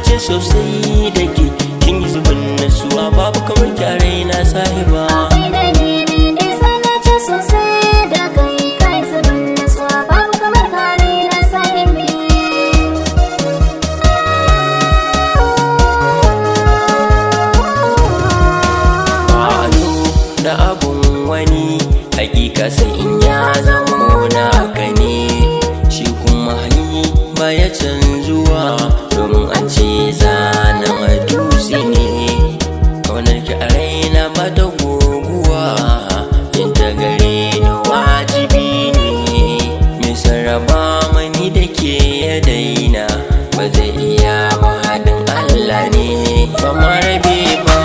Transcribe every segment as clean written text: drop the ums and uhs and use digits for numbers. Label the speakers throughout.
Speaker 1: zance sosai da ke kin yi zubin nasuwa babu kamar kyarai na sahiba. Da abun wani hakika sai in ya zama naka ne, shi kuma hali baya canzuwa domin an ce zanen dutse ne. Kaunar ki a raina ba ta goguwa, yin ta gare ni wajibi ne. Mai sarraba mani da ke ya daina ba zai iya ba, haɗin Allah ne ba ma rabe ba.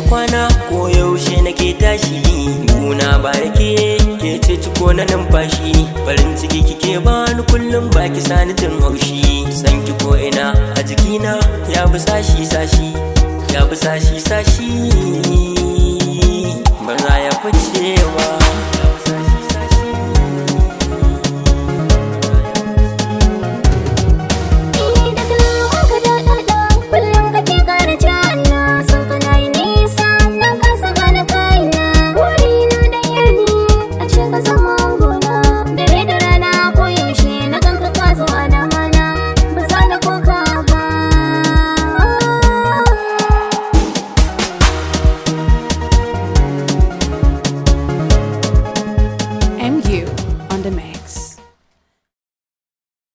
Speaker 1: Kwana ko yaushe nake tashi, nuna ba da ke ce ciko na numfashi. Farin ciki kike bani kullum baki sani jin haushi. San ki ko ina a jikina ya bi sashi sashi, ya bi sashi sashi, ba za ya ficewa.